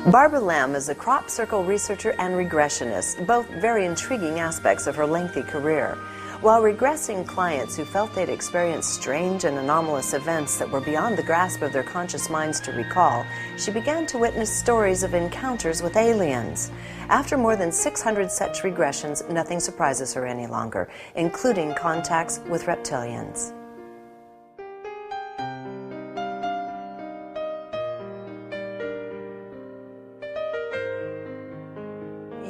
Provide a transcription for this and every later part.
Barbara Lamb is a crop circle researcher and regressionist, both very intriguing aspects of her lengthy career. While regressing clients who felt they'd experienced strange and anomalous events that were beyond the grasp of their conscious minds to recall, she began to witness stories of encounters with aliens. After more than 600 such regressions, nothing surprises her any longer, including contacts with reptilians.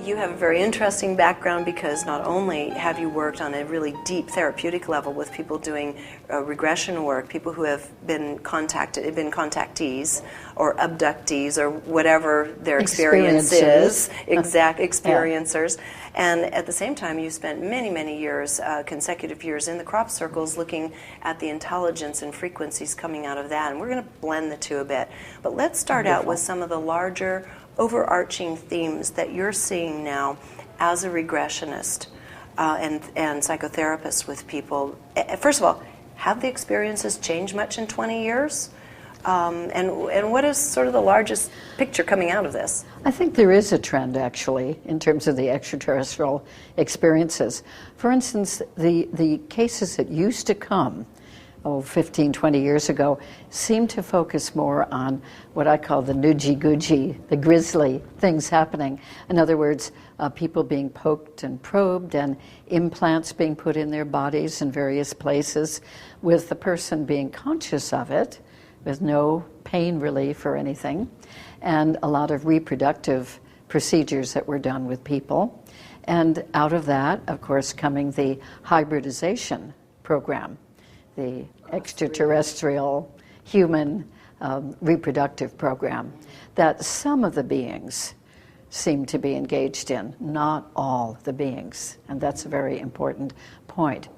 You have a very interesting background because not only have you worked on a really deep therapeutic level with people doing regression work, people who have been contactees or abductees or whatever their experience is, experiencers. Yeah. And at the same time, you spent many, many years, consecutive years in the crop circles looking at the intelligence and frequencies coming out of that. And we're going to blend the two a bit. But let's start out with some of the larger overarching themes that you're seeing now as a regressionist and psychotherapist with people. First of all, have the experiences changed much in 20 years? And what is sort of the largest picture coming out of this? I think there is a trend, actually, in terms of the extraterrestrial experiences. For instance, the cases that used to come 15, 20 years ago, seemed to focus more on what I call the noogie-googie, the grisly things happening. In other words, people being poked and probed and implants being put in their bodies in various places with the person being conscious of it, with no pain relief or anything, and a lot of reproductive procedures that were done with people. And out of that, of course, coming the hybridization program, the extraterrestrial human reproductive program that some of the beings seem to be engaged in, not all the beings. And that's a very important point.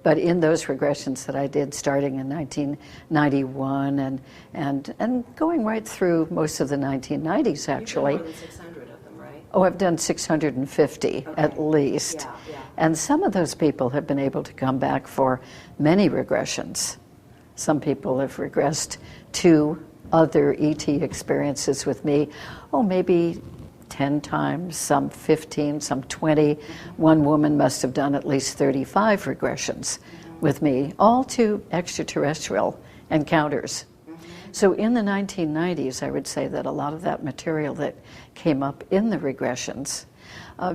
But in those regressions that I did starting in 1991 and going right through most of the 1990s, actually. You've done more than 600 of them, right? Oh, I've done 650 at least. Yeah. And some of those people have been able to come back for many regressions. Some people have regressed to other ET experiences with me, maybe 10 times, some 15, some 20. One woman must have done at least 35 regressions with me, all to extraterrestrial encounters. So in the 1990s, I would say that a lot of that material that came up in the regressions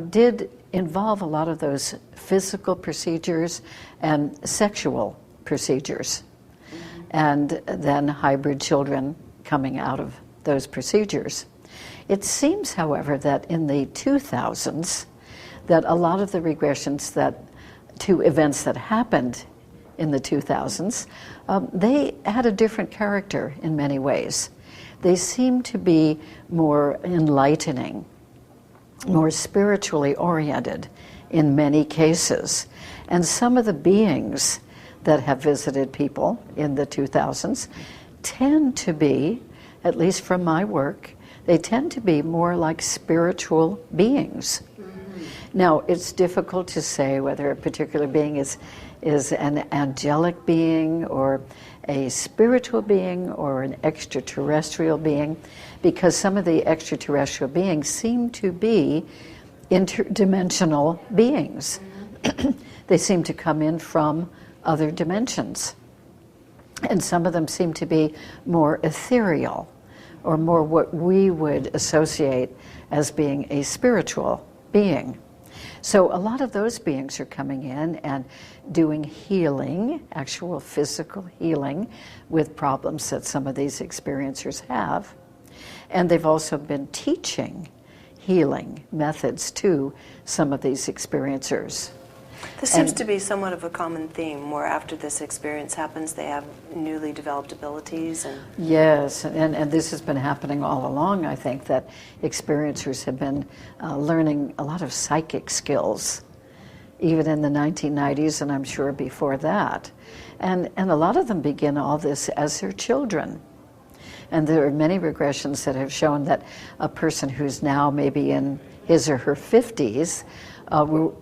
did involve a lot of those physical procedures and sexual procedures, and then hybrid children coming out of those procedures. It seems, however, that in the 2000s, that a lot of the regressions to events that happened in the 2000s, they had a different character in many ways. They seem to be more enlightening, more spiritually oriented in many cases. And some of the beings that have visited people in the 2000s tend to be, at least from my work, they tend to be more like spiritual beings. Now, it's difficult to say whether a particular being is an angelic being or a spiritual being or an extraterrestrial being, because some of the extraterrestrial beings seem to be interdimensional beings. They seem to come in from other dimensions. And some of them seem to be more ethereal, or more what we would associate as being a spiritual being. So a lot of those beings are coming in and doing healing, actual physical healing, with problems that some of these experiencers have. And they've also been teaching healing methods to some of these experiencers. This seems to be somewhat of a common theme, where after this experience happens, they have newly developed abilities. Yes, and this has been happening all along. I think that experiencers have been learning a lot of psychic skills, even in the 1990s, and I'm sure before that. And a lot of them begin all this as their children. And there are many regressions that have shown that a person who's now maybe in his or her 50s will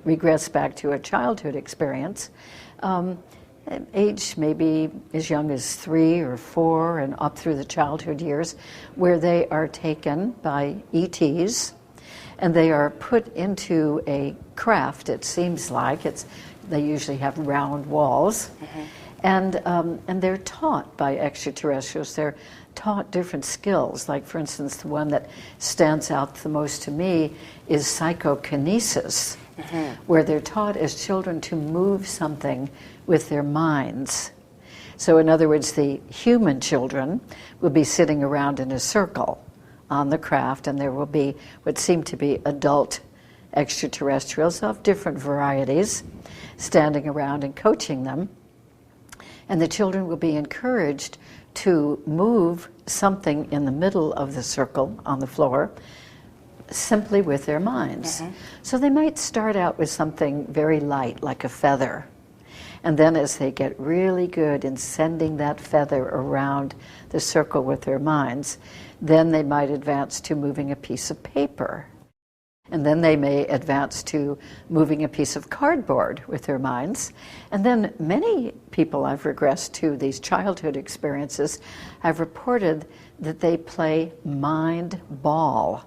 regress back to a childhood experience age maybe as young as 3 or 4 and up through the childhood years, where they are taken by ETs and they are put into a craft. It seems like they usually have round walls, and they're taught by extraterrestrials. They're taught different skills. Like, for instance, the one that stands out the most to me is psychokinesis, where they're taught as children to move something with their minds. So in other words, the human children will be sitting around in a circle on the craft, and there will be what seem to be adult extraterrestrials of different varieties standing around and coaching them. And the children will be encouraged to move something in the middle of the circle on the floor simply with their minds. So they might start out with something very light, like a feather. And then as they get really good in sending that feather around the circle with their minds, then they might advance to moving a piece of paper. And then they may advance to moving a piece of cardboard with their minds. And then many people I've regressed to these childhood experiences have reported that they play mind ball.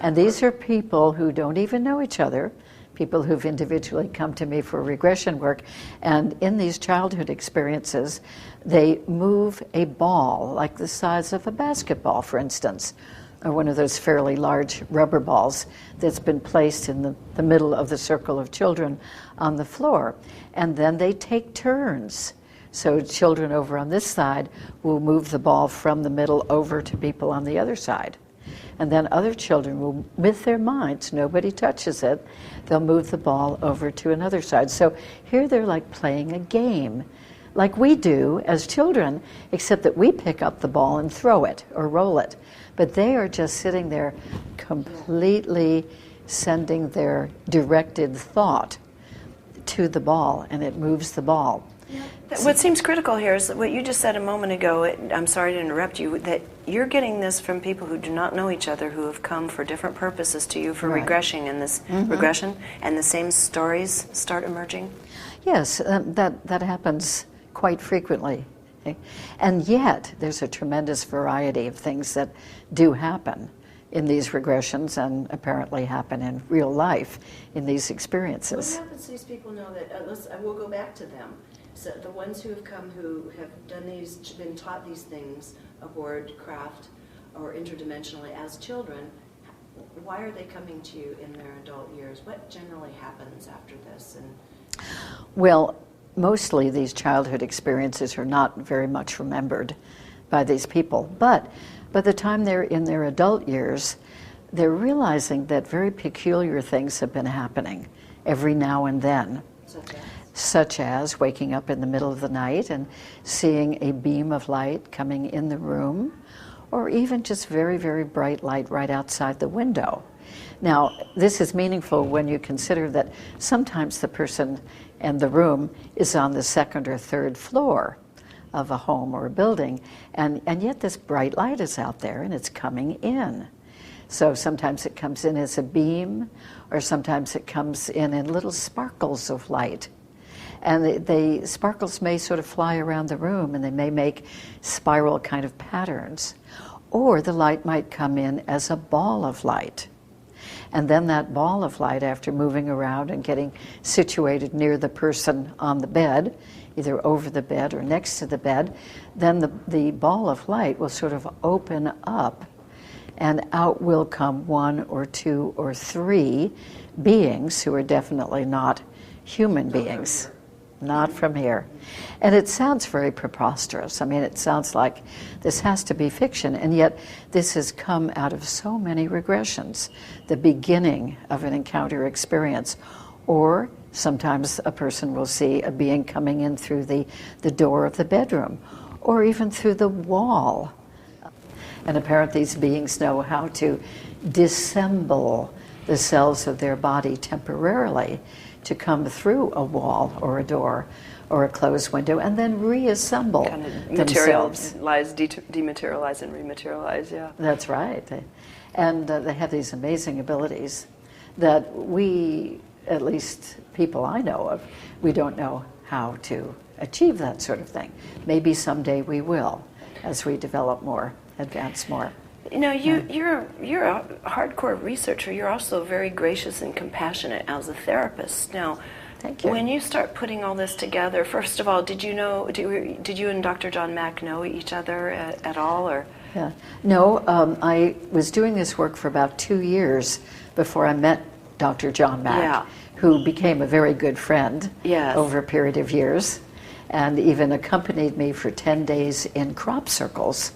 And these are people who don't even know each other, people who've individually come to me for regression work. And in these childhood experiences, they move a ball, like the size of a basketball, for instance, or one of those fairly large rubber balls that's been placed in the middle of the circle of children on the floor. And then they take turns. So children over on this side will move the ball from the middle over to people on the other side. And then other children will, with their minds, nobody touches it, they'll move the ball over to another side. So here they're like playing a game, like we do as children, except that we pick up the ball and throw it or roll it. But they are just sitting there completely sending their directed thought to the ball, and it moves the ball. What seems critical here is what you just said a moment ago. I'm sorry to interrupt you, that you're getting this from people who do not know each other, who have come for different purposes to you for regression, and this regression, and the same stories start emerging. Yes, that happens quite frequently. Okay? And yet, there's a tremendous variety of things that do happen in these regressions and apparently happen in real life in these experiences. What happens to these people know that, we'll go back to them. So the ones who have come who have done these, been taught these things aboard craft or interdimensionally as children, why are they coming to you in their adult years? What generally happens after this? Well, mostly these childhood experiences are not very much remembered by these people, but by the time they're in their adult years, they're realizing that very peculiar things have been happening every now and then. Such as waking up in the middle of the night and seeing a beam of light coming in the room, or even just very, very bright light right outside the window. Now, this is meaningful when you consider that sometimes the person and the room is on the second or third floor of a home or a building, and yet this bright light is out there and it's coming in. So sometimes it comes in as a beam, or sometimes it comes in little sparkles of light. And the sparkles may sort of fly around the room, and they may make spiral kind of patterns. Or the light might come in as a ball of light. And then that ball of light, after moving around and getting situated near the person on the bed, either over the bed or next to the bed, then the ball of light will sort of open up, and out will come 1 or 2 or 3 beings who are definitely not human beings. Not from here. And it sounds very preposterous. I mean, it sounds like this has to be fiction, and yet this has come out of so many regressions, the beginning of an encounter experience. Or sometimes a person will see a being coming in through the door of the bedroom, or even through the wall. And apparently these beings know how to dissemble the cells of their body temporarily to come through a wall or a door or a closed window, and then reassemble kind of themselves. Dematerialize and rematerialize, yeah. That's right. And they have these amazing abilities that we, at least people I know of, we don't know how to achieve that sort of thing. Maybe someday we will, as we develop more, advance more. You know, you're a hardcore researcher. You're also very gracious and compassionate as a therapist. Now, thank you. When you start putting all this together, first of all, did you and Dr. John Mack know each other at all, or? Yeah. No, I was doing this work for about 2 years before I met Dr. John Mack, who became a very good friend over a period of years, and even accompanied me for 10 days in crop circles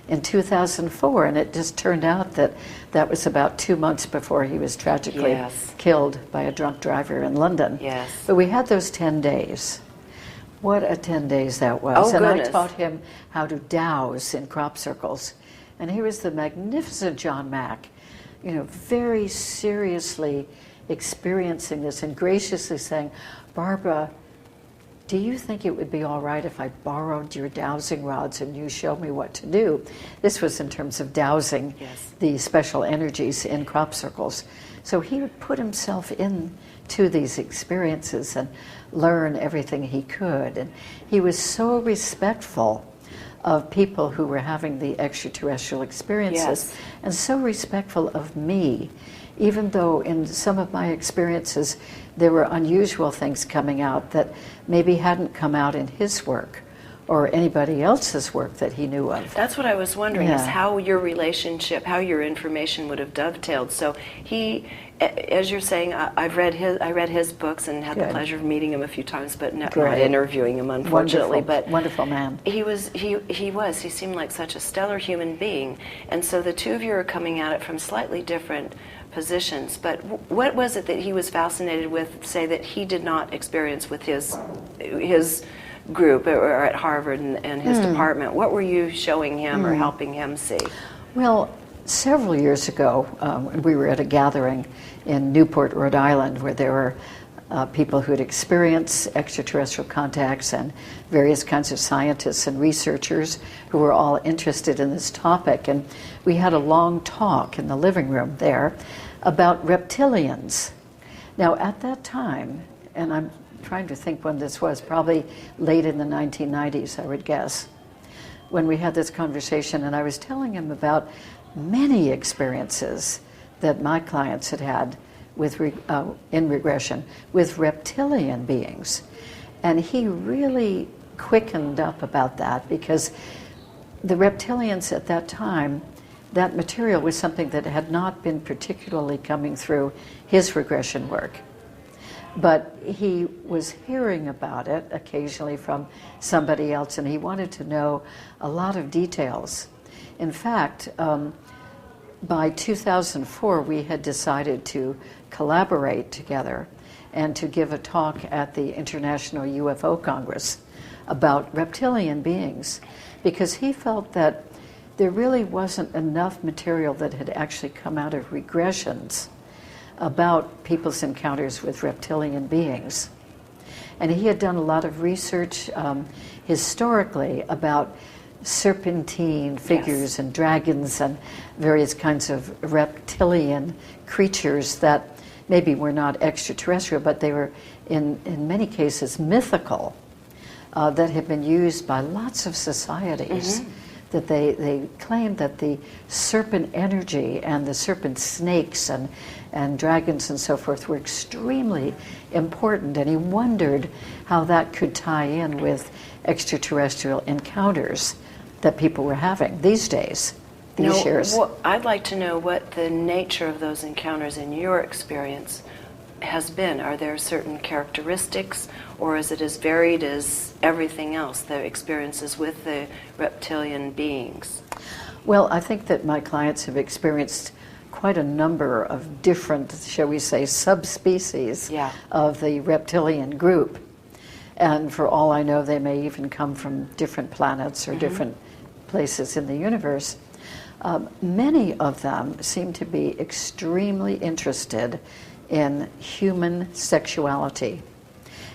in 2004, and it just turned out that that was about 2 months before he was tragically killed by a drunk driver in London. Yes. But we had those 10 days. What a 10 days that was. Oh, and goodness. I taught him how to douse in crop circles. And here was the magnificent John Mack, you know, very seriously experiencing this and graciously saying, Barbara, do you think it would be all right if I borrowed your dowsing rods and you show me what to do? This was in terms of dowsing the special energies in crop circles. So he would put himself into these experiences and learn everything he could. And he was so respectful of people who were having the extraterrestrial experiences and so respectful of me, even though in some of my experiences there were unusual things coming out that maybe hadn't come out in his work or anybody else's work that he knew of. That's what I was wondering, is how your relationship, how your information would have dovetailed. So he, as you're saying, I read his books and had the pleasure of meeting him a few times, but not interviewing him, unfortunately. Wonderful man. He seemed like such a stellar human being, and so the two of you are coming at it from slightly different positions. But what was it that he was fascinated with, say, that he did not experience with his group or at Harvard and his department? What were you showing him or helping him see? Well, several years ago, we were at a gathering in Newport, Rhode Island, where there were people who had experienced extraterrestrial contacts and various kinds of scientists and researchers who were all interested in this topic. And we had a long talk in the living room there about reptilians. Now, at that time, and I'm trying to think when this was, probably late in the 1990s, I would guess, when we had this conversation, and I was telling him about many experiences that my clients had had with in regression with reptilian beings. And he really quickened up about that, because the reptilians at that time, that material was something that had not been particularly coming through his regression work. But he was hearing about it occasionally from somebody else, and he wanted to know a lot of details. In fact, by 2004, we had decided to collaborate together and to give a talk at the International UFO Congress about reptilian beings, because he felt that there really wasn't enough material that had actually come out of regressions about people's encounters with reptilian beings. And he had done a lot of research historically about serpentine figures and dragons and various kinds of reptilian creatures that maybe were not extraterrestrial, but they were in many cases mythical, that had been used by lots of societies. That they claimed that the serpent energy and the serpent snakes and dragons and so forth were extremely important, and he wondered how that could tie in with extraterrestrial encounters that people were having these days, these years. Well, I'd like to know what the nature of those encounters in your experience has been. Are there certain characteristics, or is it as varied as everything else, the experiences with the reptilian beings? Well, I think that my clients have experienced quite a number of different, shall we say, subspecies of the reptilian group. And for all I know, they may even come from different planets or different places in the universe. Many of them seem to be extremely interested in human sexuality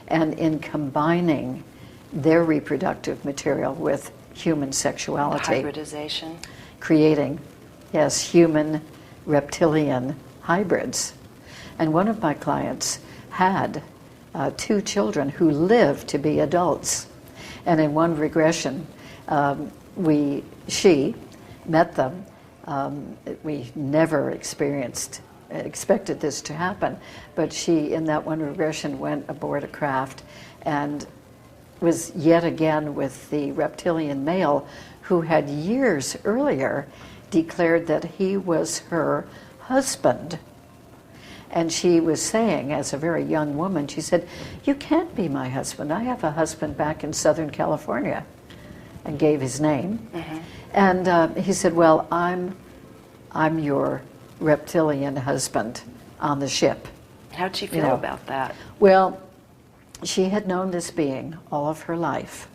and in combining their reproductive material with human sexuality. Hybridization. Creating, human reptilian hybrids. And one of my clients had two children who lived to be adults. And in one regression, she met them. We never expected this to happen, but she, in that one regression, went aboard a craft and was yet again with the reptilian male who had years earlier declared that he was her husband. And she was saying, as a very young woman, she said, "You can't be my husband. I have a husband back in Southern California," and gave his name. Mm-hmm. And he said, "Well, I'm your reptilian husband on the ship." How'd she feel about that? Well, she had known this being all of her life,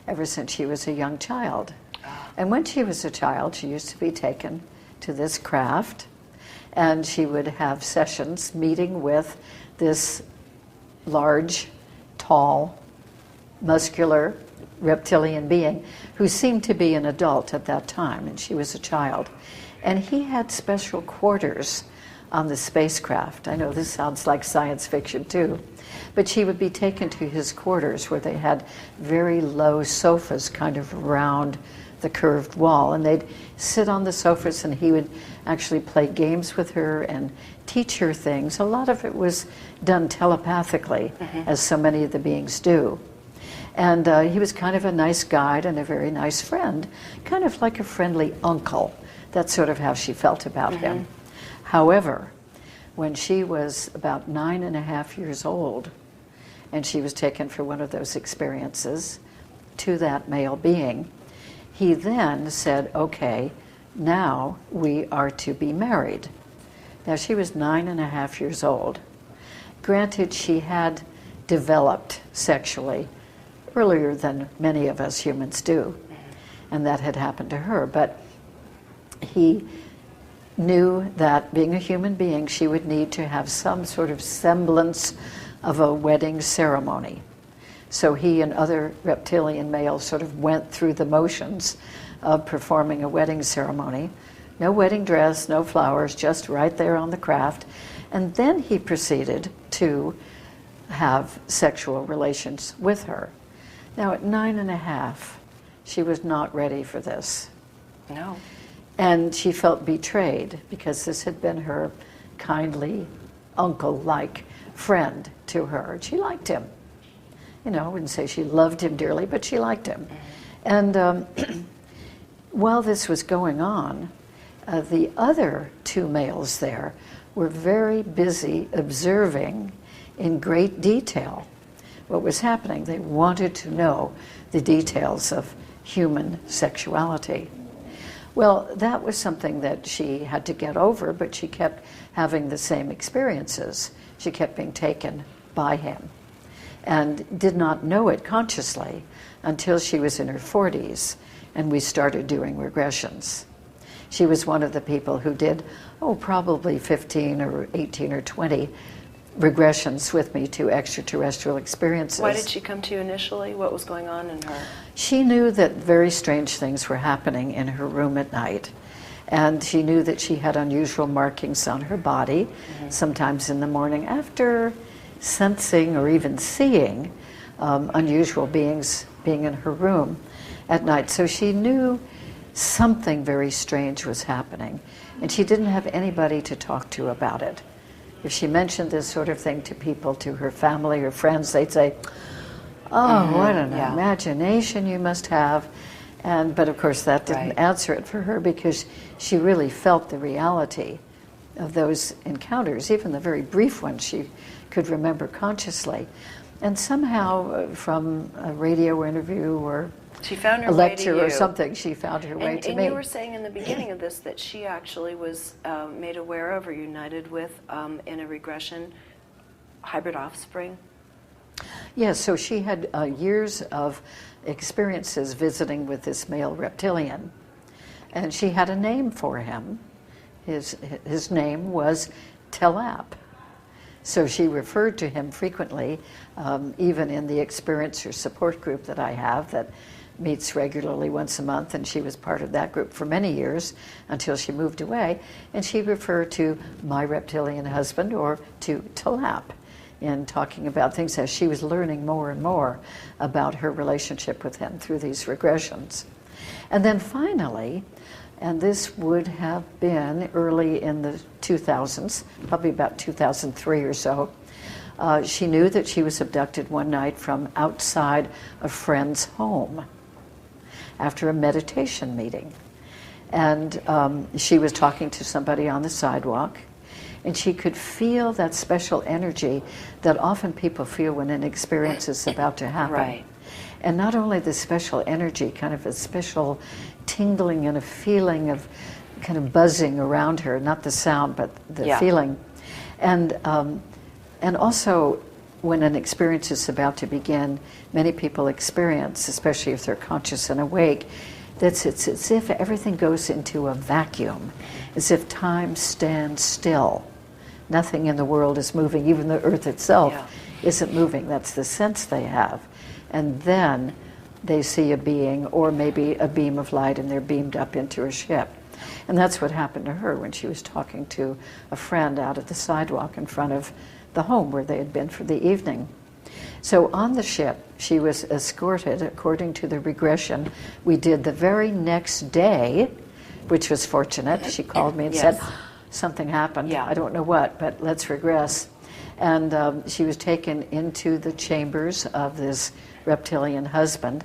ever since she was a young child. And when she was a child, she used to be taken to this craft, and she would have sessions meeting with this large, tall, muscular reptilian being who seemed to be an adult at that time, and she was a child. And he had special quarters on the spacecraft. I know this sounds like science fiction too, but she would be taken to his quarters where they had very low sofas kind of around the curved wall, and they'd sit on the sofas and he would actually play games with her and teach her things. A lot of it was done telepathically, as so many of the beings do. And he was kind of a nice guide and a very nice friend, kind of like a friendly uncle. That's sort of how she felt about him. However, when she was about 9.5 years old, and she was taken for one of those experiences to that male being, he then said, "Okay, now we are to be married." Now, she was 9.5 years old. Granted, she had developed sexually earlier than many of us humans do, and that had happened to her, but he knew that being a human being, she would need to have some sort of semblance of a wedding ceremony. So he and other reptilian males sort of went through the motions of performing a wedding ceremony. No wedding dress, no flowers, just right there on the craft. And then he proceeded to have sexual relations with her. Now at 9.5, she was not ready for this. No. And she felt betrayed because this had been her kindly, uncle-like friend to her. She liked him. You know, I wouldn't say she loved him dearly, but she liked him. And while this was going on, the other two males there were very busy observing in great detail what was happening. They wanted to know the details of human sexuality. Well, that was something that she had to get over, but she kept having the same experiences. She kept being taken by him and did not know it consciously until she was in her 40s and we started doing regressions. She was one of the people who did, probably 15 or 18 or 20 regressions with me to extraterrestrial experiences. Why did she come to you initially? What was going on in her? She knew that very strange things were happening in her room at night. And she knew that she had unusual markings on her body, sometimes in the morning after sensing or even seeing unusual beings being in her room at night. So she knew something very strange was happening, and she didn't have anybody to talk to about it. If she mentioned this sort of thing to people, to her family or friends, they'd say, "Oh, what an imagination you must have." But of course that didn't answer it for her, because she really felt the reality of those encounters, even the very brief ones she could remember consciously. And somehow from a radio interview or she found her a lecture way to or something, she found her way to me. And you were saying in the beginning of this that she actually was made aware of or united with, in a regression, hybrid offspring? Yes, so she had years of experiences visiting with this male reptilian, and she had a name for him. His name was Telap. So she referred to him frequently, even in the experiencer support group that I have that meets regularly once a month, and she was part of that group for many years until she moved away, and she referred to my reptilian husband or to Telap. in talking about things as she was learning more and more about her relationship with him through these regressions. And then finally, and this would have been early in the 2000s, probably about 2003 or so, she knew that she was abducted one night from outside a friend's home after a meditation meeting. And she was talking to somebody on the sidewalk, and she could feel that special energy that often people feel when an experience is about to happen. Right. And not only the special energy, kind of a special tingling and a feeling of kind of buzzing around her, not the sound, but the feeling. And also, when an experience is about to begin, many people experience, especially if they're conscious and awake, that it's as if everything goes into a vacuum, as if time stands still. Nothing in the world is moving, even the earth itself isn't moving. That's the sense they have. And then they see a being, or maybe a beam of light, and they're beamed up into a ship. And that's what happened to her when she was talking to a friend out at the sidewalk in front of the home where they had been for the evening. So on the ship, she was escorted, according to the regression we did the very next day, which was fortunate. She called me and said, something happened. I don't know what, but let's regress. And she was taken into the chambers of this reptilian husband.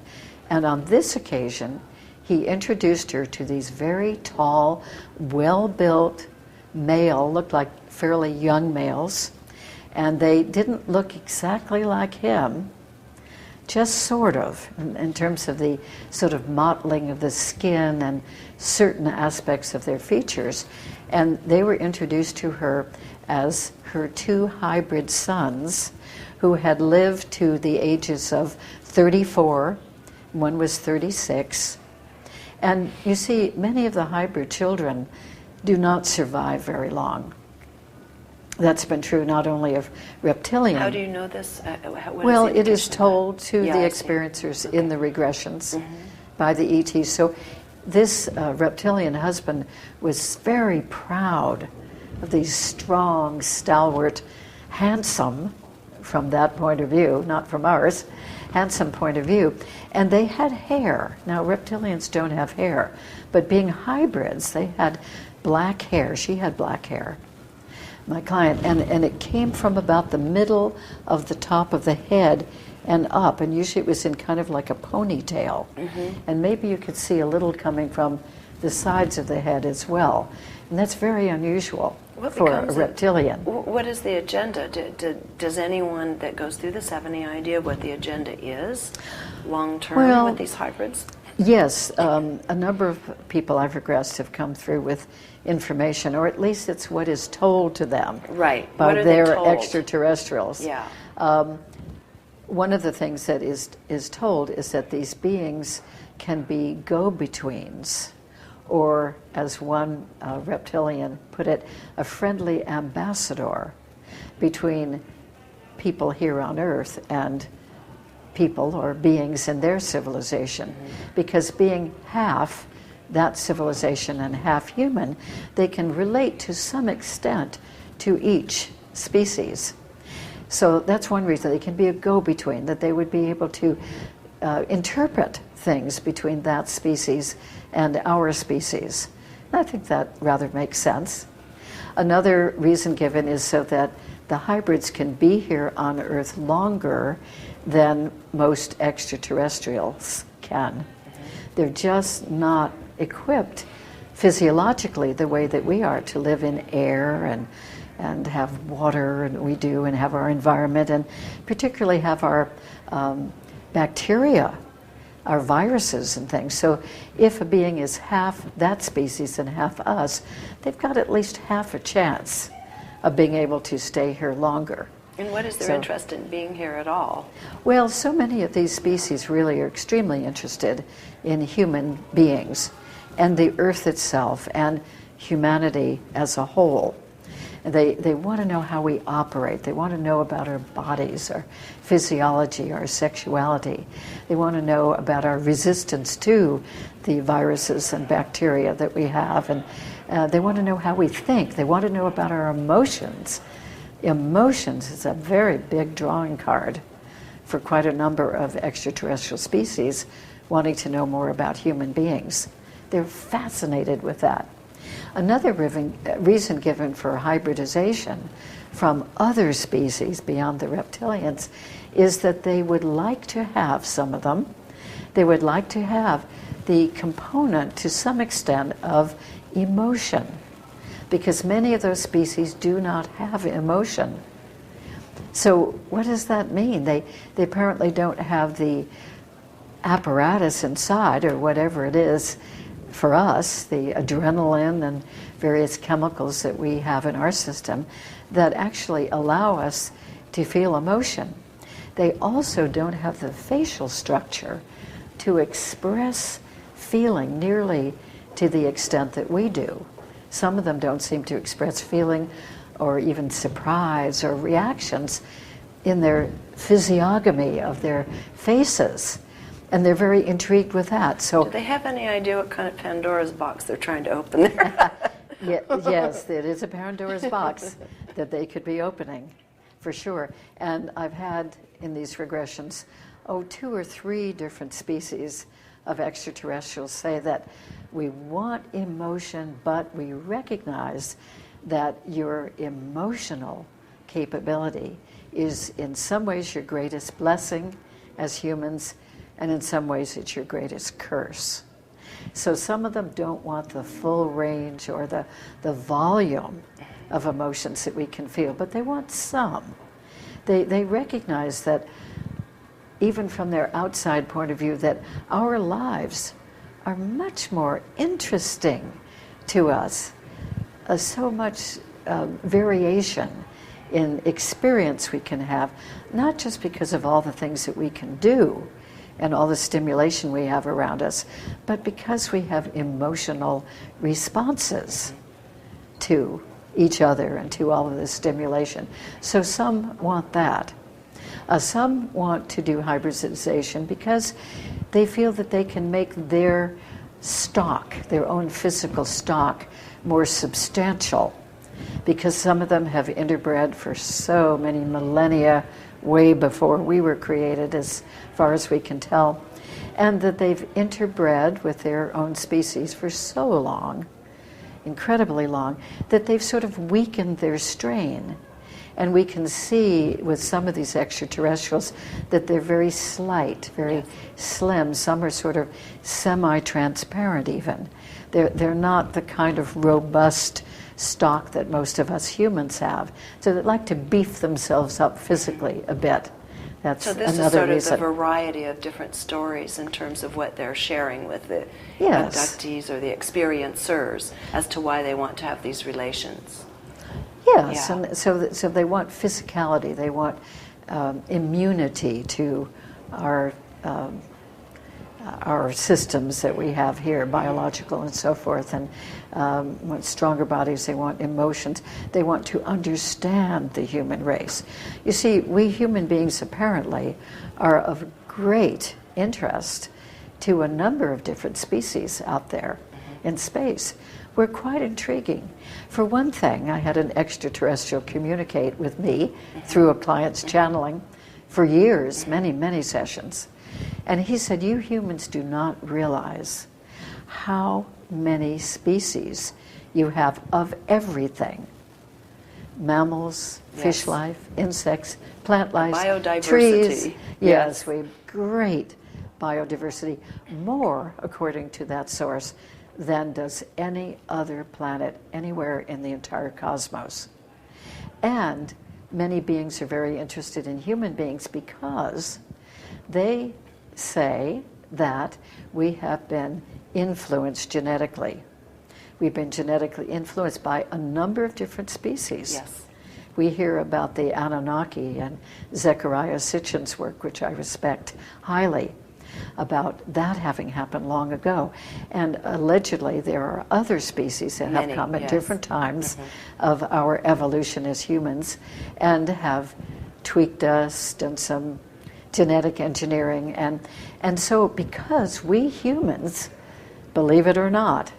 And on this occasion, he introduced her to these very tall, well-built male, looked like fairly young males. And they didn't look exactly like him, just sort of, in terms of the sort of mottling of the skin and certain aspects of their features. And they were introduced to her as her two hybrid sons who had lived to the ages of 34, one was 36. And you see, many of the hybrid children do not survive very long. That's been true not only of reptilian. How do you know this? Well, it is told to the experiencers in the regressions by the ETs. So this reptilian husband was very proud of these strong, stalwart, handsome, from that point of view, not from ours, handsome point of view. And they had hair. Now, reptilians don't have hair, but being hybrids, they had black hair. She had black hair, my client, and it came from about the middle of the top of the head and up, and usually it was in kind of like a ponytail. And maybe you could see a little coming from the sides of the head as well. And that's very unusual for a reptilian. What is the agenda? Does anyone that goes through this have any idea what the agenda is long-term with these hybrids? Yes, a number of people I've regressed have come through with information, or at least it's what is told to them by their extraterrestrials. One of the things that is told is that these beings can be go-betweens, or as one reptilian put it, a friendly ambassador between people here on Earth and people or beings in their civilization. Because being half that civilization and half human, they can relate to some extent to each species. So that's one reason they can be a go-between, that they would be able to interpret things between that species and our species. And I think that rather makes sense. Another reason given is so that the hybrids can be here on Earth longer than most extraterrestrials can. They're just not equipped physiologically the way that we are to live in air and have water, and we do, and have our environment, and particularly have our bacteria, our viruses and things. So if a being is half that species and half us, they've got at least half a chance of being able to stay here longer. And what is their interest in being here at all? Well, so many of these species really are extremely interested in human beings and the Earth itself and humanity as a whole. They want to know how we operate. They want to know about our bodies, our physiology, our sexuality. They want to know about our resistance to the viruses and bacteria that we have. And they want to know how we think. They want to know about our emotions. Emotions is a very big drawing card for quite a number of extraterrestrial species wanting to know more about human beings. They're fascinated with that. Another reason given for hybridization from other species beyond the reptilians is that they would like to have, some of them, they would like to have the component to some extent of emotion, because many of those species do not have emotion. So what does that mean? They apparently don't have the apparatus inside, or whatever it is for us, the adrenaline and various chemicals that we have in our system that actually allow us to feel emotion. They also don't have the facial structure to express feeling nearly to the extent that we do. Some of them don't seem to express feeling or even surprise or reactions in their physiognomy of their faces. And they're very intrigued with that. So, do they have any idea what kind of Pandora's box they're trying to open there? Yes, it is a Pandora's box that they could be opening, for sure. And I've had in these regressions, 2 or 3 different species of extraterrestrials say that we want emotion, but we recognize that your emotional capability is in some ways your greatest blessing as humans, and in some ways it's your greatest curse. So some of them don't want the full range or the volume of emotions that we can feel, but they want some. They recognize that even from their outside point of view, that our lives are much more interesting to us. So much variation in experience we can have, not just because of all the things that we can do and all the stimulation we have around us, but because we have emotional responses to each other and to all of this stimulation. So some want that. Some want to do hybridization because they feel that they can make their stock, their own physical stock, more substantial, because some of them have interbred for so many millennia, way before we were created, as far as we can tell, and that they've interbred with their own species for so long, incredibly long, that they've sort of weakened their strain. And we can see with some of these extraterrestrials that they're very slight, very slim. Some are sort of semi-transparent even. They're not the kind of robust stock that most of us humans have. So they like to beef themselves up physically a bit. That's so this another is sort reason. of the variety of different stories in terms of what they're sharing with the Yes. abductees or the experiencers as to why they want to have these relations. Yes, Yeah. and so they want physicality, they want immunity to our systems that we have here, biological and so forth, and want stronger bodies, they want emotions, they want to understand the human race. You see, we human beings apparently are of great interest to a number of different species out there in space. We're quite intriguing. For one thing, I had an extraterrestrial communicate with me through a client's channeling for years, many, many sessions. And he said, you humans do not realize how many species you have of everything. Mammals, fish life, insects, plant life, biodiversity. trees. Yes, we have great biodiversity, more, according to that source, than does any other planet anywhere in the entire cosmos. And many beings are very interested in human beings because they say that we have been influenced genetically. We've been genetically influenced by a number of different species. Yes. We hear about the Anunnaki and Zecharia Sitchin's work, which I respect highly, about that having happened long ago. And allegedly there are other species that have come at different times of our evolution as humans and have tweaked us, done some genetic engineering. And so because we humans, believe it or not,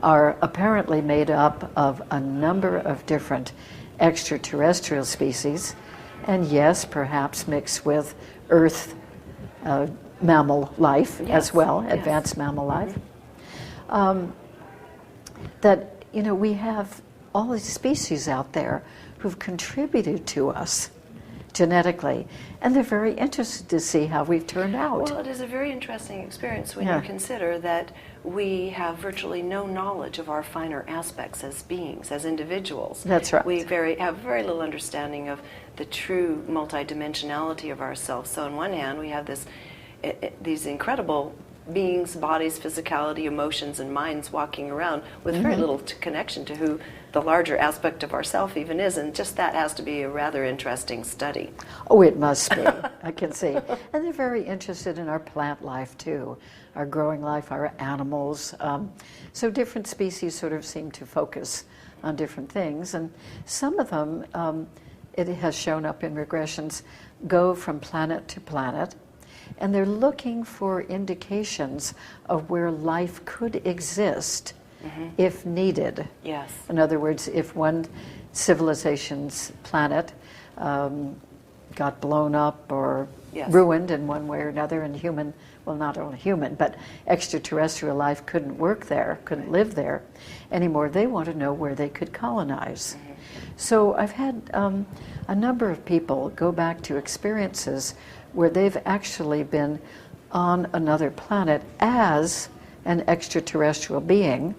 are apparently made up of a number of different extraterrestrial species, and yes, perhaps mixed with Earth mammal life as well, advanced mammal life. That, you know, we have all these species out there who've contributed to us genetically, and they're very interested to see how we've turned out. Well, it is a very interesting experience when you consider that we have virtually no knowledge of our finer aspects as beings, as individuals. That's right. We have very little understanding of the true multidimensionality of ourselves. So on one hand, we have these incredible beings, bodies, physicality, emotions, and minds walking around with very little connection to who the larger aspect of ourself even is, and just that has to be a rather interesting study. Oh, it must be. I can see. And they're very interested in our plant life too, our growing life, our animals. So different species sort of seem to focus on different things, and some of them, it has shown up in regressions, go from planet to planet, and they're looking for indications of where life could exist if needed. Yes. In other words, if one civilization's planet got blown up or ruined in one way or another, and human, well, not only human, but extraterrestrial life couldn't work there, couldn't live there anymore, they want to know where they could colonize. So I've had a number of people go back to experiences where they've actually been on another planet as an extraterrestrial being.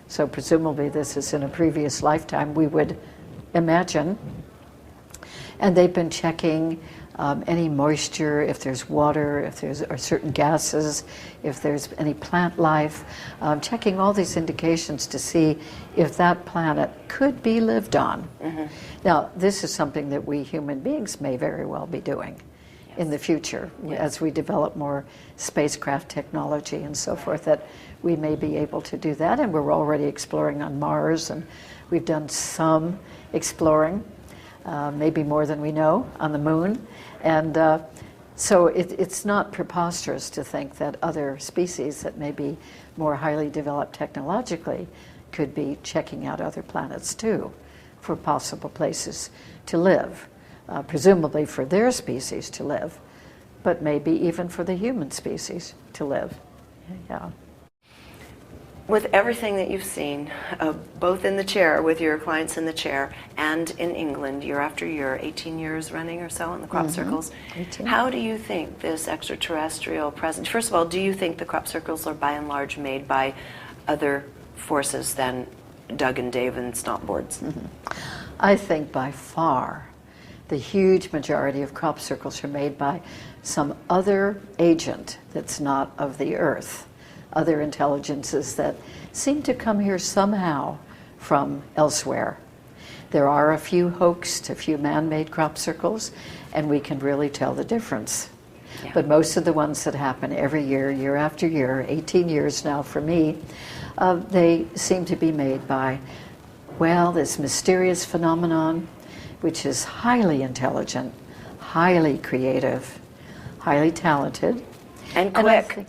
So presumably this is in a previous lifetime, we would imagine. And they've been checking any moisture, if there's water, if there's certain gases, if there's any plant life, checking all these indications to see if that planet could be lived on. Now, this is something that we human beings may very well be doing in the future as we develop more spacecraft technology and so forth, that we may be able to do that. And we're already exploring on Mars, and we've done some exploring, maybe more than we know, on the moon. And so it's not preposterous to think that other species that may be more highly developed technologically could be checking out other planets too for possible places to live. Presumably for their species to live, but maybe even for the human species to live. Yeah. With everything that you've seen, both in the chair, with your clients in the chair, and in England, year after year, 18 years running or so in the crop circles, 18. How do you think this extraterrestrial presence, first of all, do you think the crop circles are by and large made by other forces than Doug and Dave and Stompboards? I think by far the huge majority of crop circles are made by some other agent that's not of the earth, other intelligences that seem to come here somehow from elsewhere. There are a few hoaxed, a few man-made crop circles, and we can really tell the difference. But most of the ones that happen every year, year after year, 18 years now for me, they seem to be made by, well, this mysterious phenomenon, which is highly intelligent, highly creative, highly talented. And quick.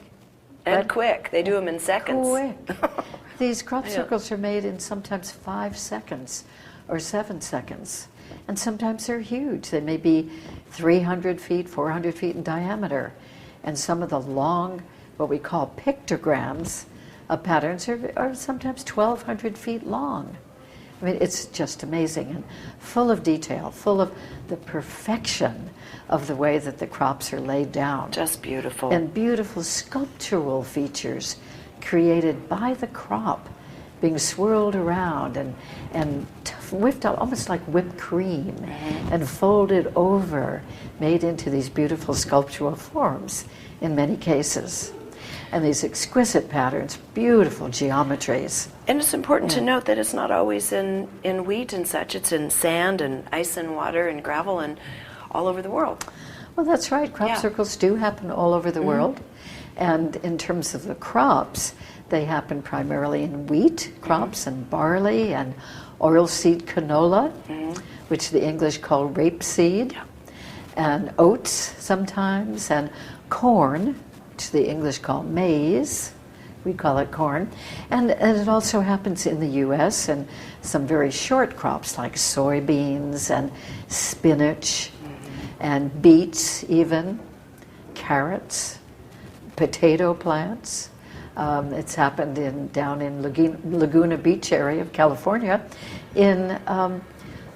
And quick. They do them in seconds. Quick. These crop circles are made in sometimes 5 seconds or 7 seconds. And sometimes they're huge. They may be 300 feet, 400 feet in diameter. And some of the long, what we call pictograms of patterns are sometimes 1,200 feet long. I mean, it's just amazing and full of detail, full of the perfection of the way that the crops are laid down. Just beautiful. And beautiful sculptural features created by the crop being swirled around and whipped out almost like whipped cream and folded over, made into these beautiful sculptural forms in many cases. And these exquisite patterns, beautiful geometries. And it's important to note that it's not always in wheat and such. It's in sand and ice and water and gravel and all over the world. Well, that's right. Crop circles do happen all over the world. And in terms of the crops, they happen primarily in wheat crops and barley and oilseed canola, which the English call rapeseed, and oats sometimes, and corn, which the English call maize, We call it corn. And it also happens in the U.S. and some very short crops like soybeans and spinach and beets even, carrots, potato plants. It's happened down in Laguna Beach area of California in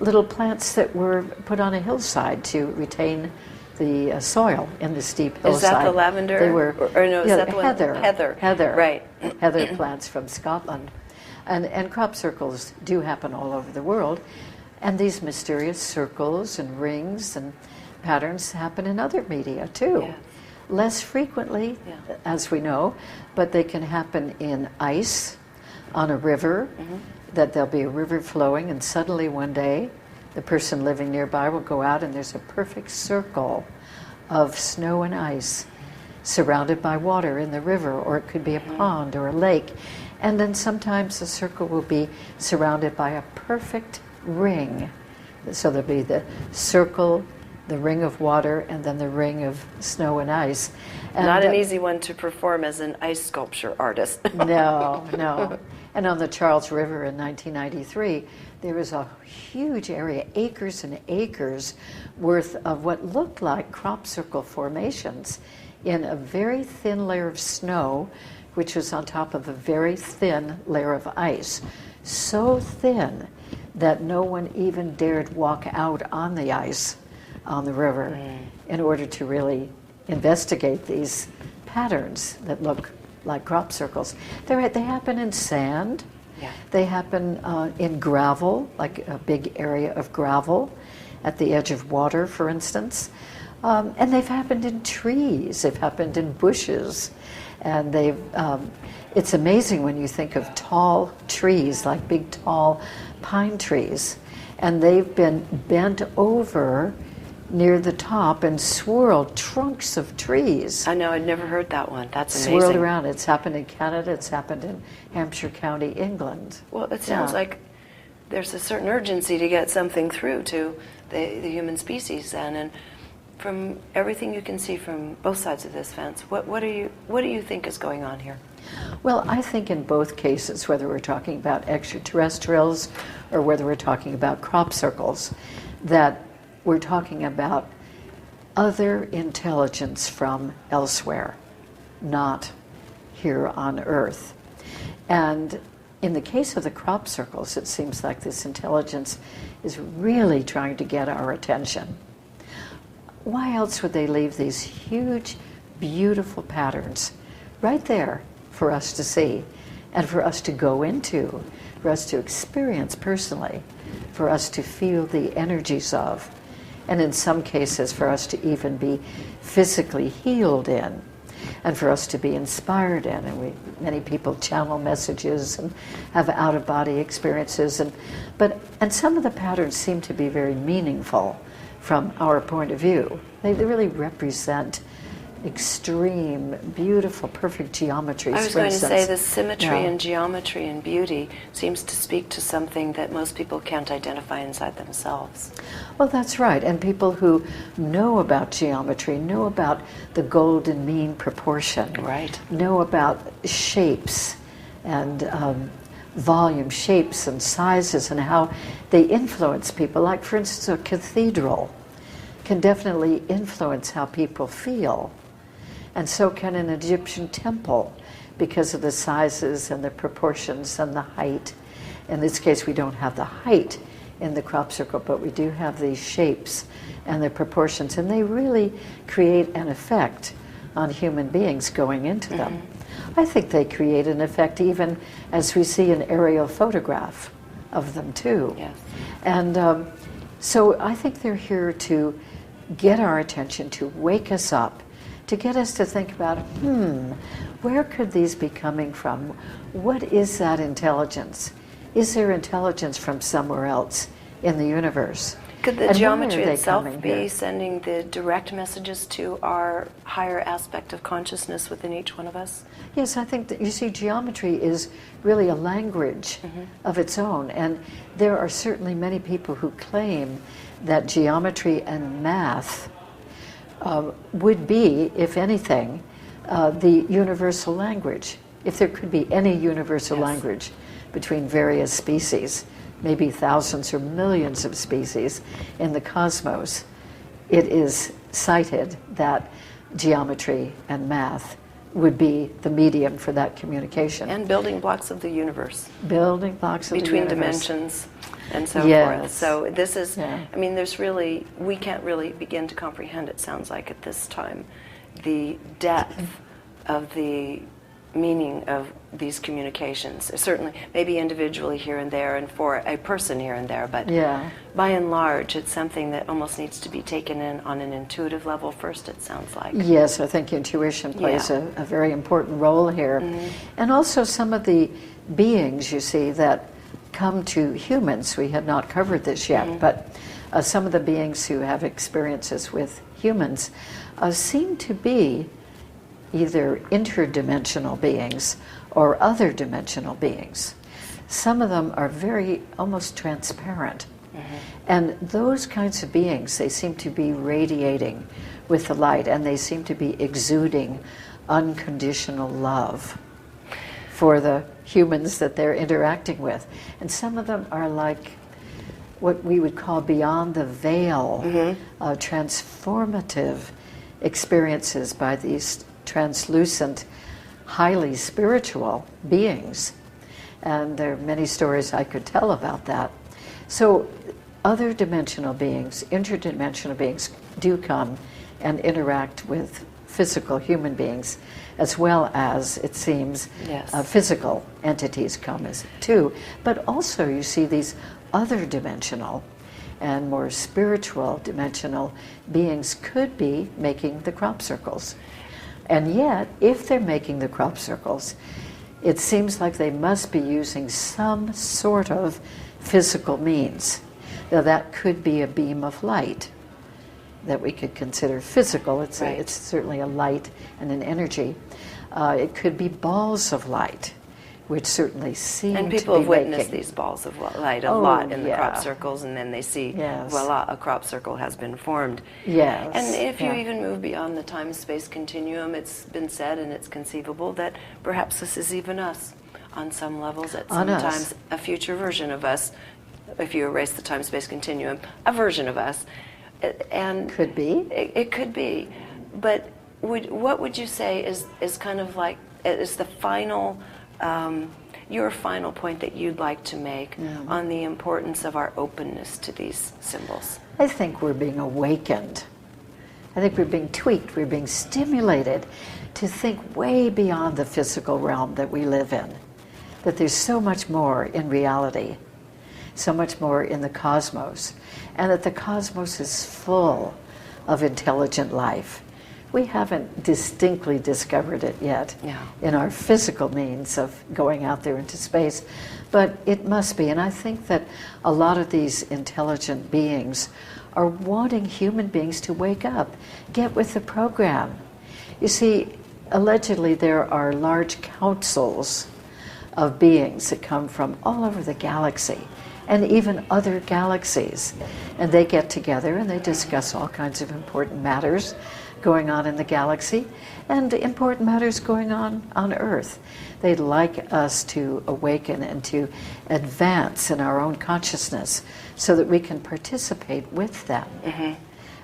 little plants that were put on a hillside to retain the soil in the steep hillside. Is that the lavender? They were, or no, is yeah, that the one? heather. Heather. Right. Heather plants from Scotland. And crop circles do happen all over the world. And these mysterious circles and rings and patterns happen in other media too. Yeah. Less frequently, as we know, but they can happen in ice, on a river, that there'll be a river flowing and suddenly one day the person living nearby will go out and there's a perfect circle of snow and ice surrounded by water in the river, or it could be a pond or a lake. And then sometimes the circle will be surrounded by a perfect ring. So there'll be the circle, the ring of water, and then the ring of snow and ice. And not an easy one to perform as an ice sculpture artist. No. And on the Charles River in 1993, there was a huge area, acres and acres worth of what looked like crop circle formations in a very thin layer of snow, which was on top of a very thin layer of ice. So thin that no one even dared walk out on the ice on the river in order to really investigate these patterns that look like crop circles. They happen in sand. Yeah. They happen in gravel, like a big area of gravel at the edge of water, for instance. And they've happened in trees. They've happened in bushes. And it's amazing when you think of tall trees, like big, tall pine trees. And they've been bent over near the top and swirled trunks of trees. I know, I'd never heard that one. That's amazing. Swirled around. It's happened in Canada. It's happened in Hampshire County, England. Well, it sounds like there's a certain urgency to get something through to the human species then. And from everything you can see from both sides of this fence, what do you think is going on here? Well, I think in both cases, whether we're talking about extraterrestrials or whether we're talking about crop circles, that we're talking about other intelligence from elsewhere, not here on Earth. And in the case of the crop circles, it seems like this intelligence is really trying to get our attention. Why else would they leave these huge, beautiful patterns right there for us to see and for us to go into, for us to experience personally, for us to feel the energies of, and in some cases for us to even be physically healed in, and for us to be inspired in. And many people channel messages and have out-of-body experiences, and some of the patterns seem to be very meaningful from our point of view. They really represent extreme, beautiful, perfect geometries. I was going to say the symmetry and geometry and beauty seems to speak to something that most people can't identify inside themselves. Well, that's right. And people who know about geometry, know about the golden mean proportion, right, know about shapes and volume, shapes and sizes and how they influence people. Like, for instance, a cathedral can definitely influence how people feel. And so can an Egyptian temple, because of the sizes and the proportions and the height. In this case, we don't have the height in the crop circle, but we do have these shapes and the proportions, and they really create an effect on human beings going into them. I think they create an effect even as we see an aerial photograph of them too. Yes. And so I think they're here to get our attention, to wake us up, to get us to think about, where could these be coming from? What is that intelligence? Is there intelligence from somewhere else in the universe? Could the geometry itself be sending the direct messages to our higher aspect of consciousness within each one of us? Yes, I think that, you see, geometry is really a language of its own. And there are certainly many people who claim that geometry and math would be, if anything, the universal language if there could be any universal Yes. language between various species, maybe thousands or millions of species in the cosmos, it is cited that geometry and math would be the medium for that communication. And building blocks of the universe. Building blocks of Between the universe. dimensions and so Yes. forth. So this is, Yeah. I mean, there's really, we can't really begin to comprehend, it sounds like at this time, the depth of the meaning of these communications. Certainly, maybe individually here and there and for a person here and there, but Yeah. by and large, it's something that almost needs to be taken in on an intuitive level first, it sounds like. Yes, I think intuition plays Yeah. a very important role here. And also some of the beings, you see, that come to humans. We had not covered this yet, but some of the beings who have experiences with humans seem to be either interdimensional beings or other dimensional beings. Some of them are very almost transparent. And those kinds of beings, they seem to be radiating with the light, and they seem to be exuding unconditional love for the humans that they're interacting with. And some of them are like what we would call beyond the veil, transformative experiences by these translucent, highly spiritual beings. And there are many stories I could tell about that. So other dimensional beings, interdimensional beings, do come and interact with physical human beings, as well as, it seems, Yes. Physical entities come as too. But also you see these other dimensional and more spiritual dimensional beings could be making the crop circles. And yet, if they're making the crop circles, it seems like they must be using some sort of physical means. Now that could be a beam of light that we could consider physical. It's, Right. it's certainly a light and an energy. It could be balls of light, which certainly seem And to be people have witnessed making. these balls of light a Oh, lot in the yeah. crop circles, and then they see, Yes. voila, a crop circle has been formed. Yes. And if you yeah. even move beyond the time-space continuum, it's been said and it's conceivable that perhaps this is even us on some levels, at On us. sometimes a future version of us, if you erase the time-space continuum, a version of us. And Could be. it could be. But what would you say is kind of like, is the final, your final point that you'd like to make on the importance of our openness to these symbols? I think we're being awakened. I think we're being tweaked, we're being stimulated to think way beyond the physical realm that we live in. That there's so much more in reality, so much more in the cosmos, and that the cosmos is full of intelligent life. We haven't distinctly discovered it yet in our physical means of going out there into space, but it must be. And I think that a lot of these intelligent beings are wanting human beings to wake up, get with the program. You see, allegedly there are large councils of beings that come from all over the galaxy and even other galaxies. And they get together and they discuss all kinds of important matters going on in the galaxy and important matters going on Earth. They'd like us to awaken and to advance in our own consciousness so that we can participate with them.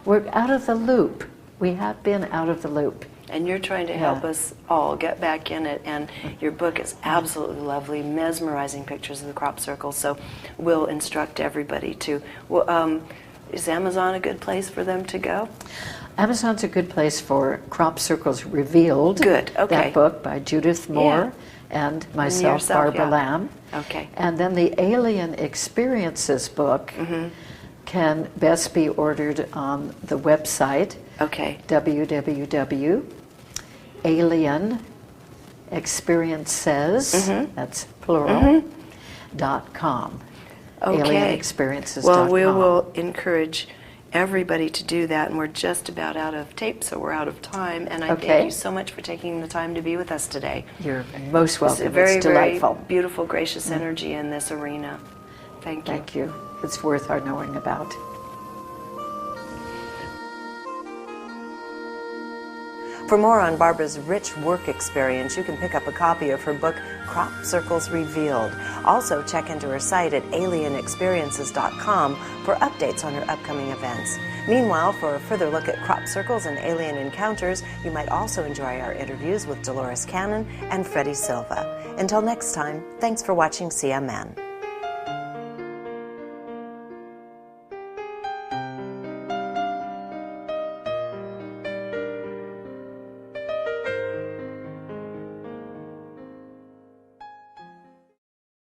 We're out of the loop. We have been out of the loop. And you're trying to help us all get back in it. And your book is absolutely lovely, mesmerizing pictures of the crop circle. So we'll instruct everybody to. Well, is Amazon a good place for them to go? Amazon's a good place for Crop Circles Revealed. Good, okay. That book by Judith Moore and myself, yourself, Barbara yeah. Lamb. Okay. And then the Alien Experiences book can best be ordered on the website Okay. www.alienexperiences, that's plural, .com. Okay. Alienexperiences.com. Well, we will encourage everybody to do that, and we're just about out of tape, so we're out of time. And I Okay. thank you so much for taking the time to be with us today. You're most welcome. It's a very, it's delightful. very beautiful, gracious energy in this arena. Thank you. Thank you. It's worth our knowing about. For more on Barbara's rich work experience, you can pick up a copy of her book, Crop Circles Revealed. Also, check into her site at alienexperiences.com for updates on her upcoming events. Meanwhile, for a further look at crop circles and alien encounters, you might also enjoy our interviews with Dolores Cannon and Freddie Silva. Until next time, thanks for watching CMN.